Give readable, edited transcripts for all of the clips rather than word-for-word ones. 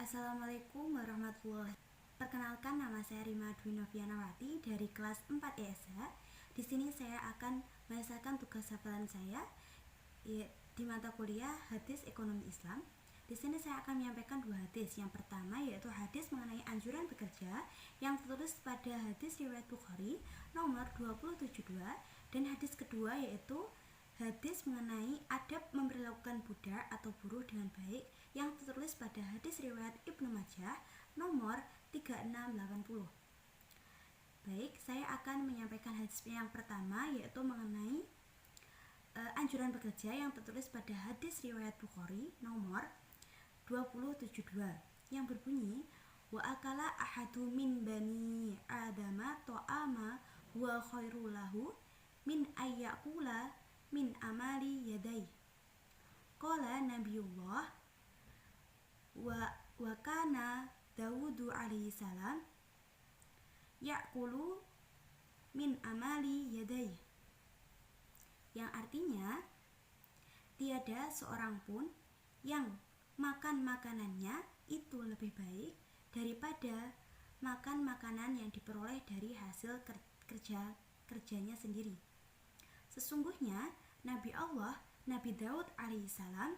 Assalamualaikum warahmatullahi wabarakatuh. Perkenalkan, nama saya Rima Dwi Novianawati dari kelas 4 ESH. Di sini saya akan menyelesaikan tugas hafalan saya di mata kuliah Hadis Ekonomi Islam. Di sini saya akan menyampaikan dua hadis. Yang pertama yaitu hadis mengenai anjuran bekerja yang tertulis pada hadis riwayat Bukhari nomor 272, dan hadis kedua yaitu hadis mengenai adab memperlakukan budak atau buruh dengan baik yang tertulis pada hadis riwayat Ibnu Majah nomor 3680. Baik, saya akan menyampaikan hadis yang pertama yaitu mengenai anjuran bekerja yang tertulis pada hadis riwayat Bukhari nomor 272 yang berbunyi, wa akala ahadu min bani adama to'ama wa khairu lahu min ayyakula min amali yadai. Qala Nabiullah wa kana Dawudu alaihi salam ya'kulu min amali yadai, yang artinya tiada seorang pun yang makan makanannya itu lebih baik daripada makan makanan yang diperoleh dari hasil kerjanya sendiri. Sesungguhnya Nabi Allah, Nabi Daud alaihissalam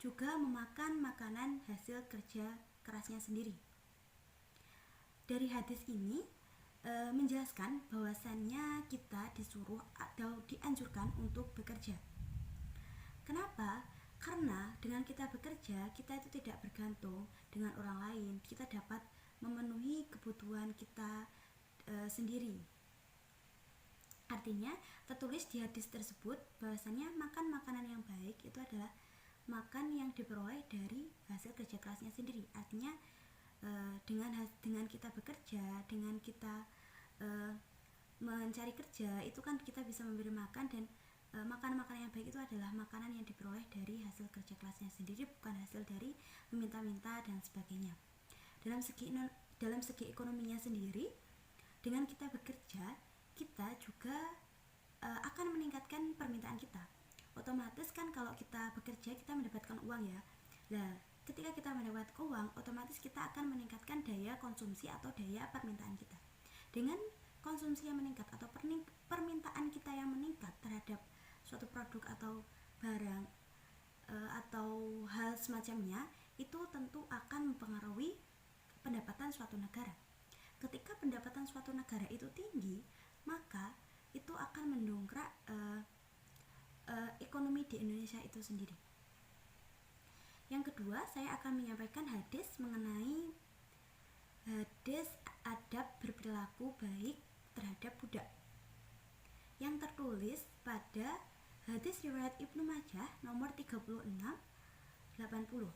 juga memakan makanan hasil kerja kerasnya sendiri. Dari hadis ini menjelaskan bahwasannya kita disuruh atau dianjurkan untuk bekerja. Kenapa? Karena dengan kita bekerja, kita itu tidak bergantung dengan orang lain. Kita dapat memenuhi kebutuhan kita sendiri. Artinya, tertulis di hadis tersebut bahwasanya makan makanan yang baik itu adalah makan yang diperoleh dari hasil kerja kerasnya sendiri. Artinya dengan kita bekerja, dengan kita mencari kerja, itu kan kita bisa memberi makan, dan makanan-makanan yang baik itu adalah makanan yang diperoleh dari hasil kerja kerasnya sendiri, bukan hasil dari meminta-minta dan sebagainya. Dalam segi ekonominya sendiri, dengan kita bekerja, kita juga akan meningkatkan permintaan kita. Otomatis kan kalau kita bekerja kita mendapatkan uang ya. Nah, ketika kita mendapatkan uang, otomatis kita akan meningkatkan daya konsumsi atau daya permintaan kita. Dengan konsumsi yang meningkat atau permintaan kita yang meningkat terhadap suatu produk atau barang atau hal semacamnya, itu tentu akan mempengaruhi pendapatan suatu negara. Ketika pendapatan suatu negara itu tinggi, maka itu akan mendongkrak ekonomi di Indonesia itu sendiri. Yang kedua, saya akan menyampaikan hadis mengenai hadis adab berperilaku baik terhadap budak yang tertulis pada hadis riwayat Ibnu Majah nomor 3680.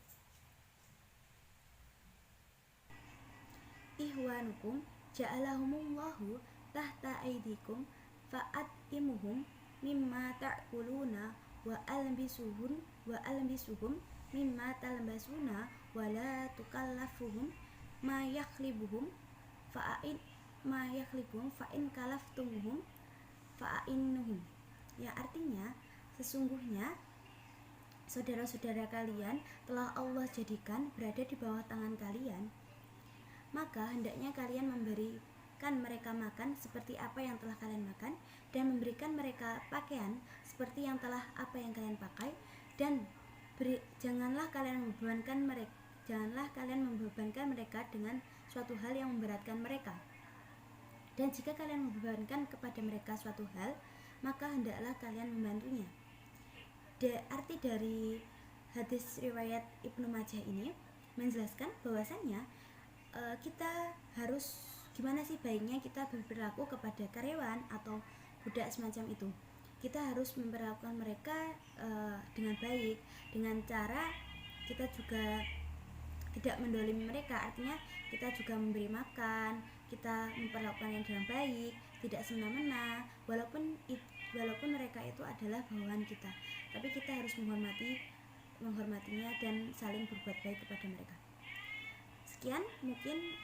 Ihwanukum ja'alahumullahu tahta aidikum fa'atimuhum mimma ta'kuluna wa albisuhum mimma talbasuna wa la tukallafuhum ma yakhlibuhum fa'in kalaftumuhum fa'innuhum. Ya, artinya sesungguhnya saudara-saudara kalian telah Allah jadikan berada di bawah tangan kalian, maka hendaknya kalian memberikan mereka makan seperti apa yang telah kalian makan, dan memberikan mereka pakaian seperti yang telah apa yang kalian pakai, dan janganlah kalian membebankan mereka dengan suatu hal yang memberatkan mereka. Dan jika kalian membebankan kepada mereka suatu hal, maka hendaklah kalian membantunya. Arti dari hadis riwayat Ibnu Majah ini menjelaskan bahwasannya kita harus gimana sih baiknya kita berperilaku kepada karyawan atau budak semacam itu. Kita harus memperlakukan mereka dengan baik, dengan cara kita juga tidak mendolimi mereka. Artinya kita juga memberi makan, kita memperlakukan yang dengan baik, tidak semena-mena, walaupun mereka itu adalah bawahan kita, tapi kita harus menghormatinya dan saling berbuat baik kepada mereka. Sekian mungkin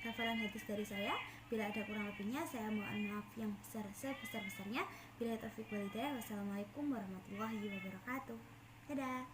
hafalan hadis dari saya. Bila ada kurang lebihnya, saya mohon maaf yang sebesar-besarnya. Bila taufiq wal hidayah, wassalamualaikum warahmatullahi wabarakatuh. Dadah.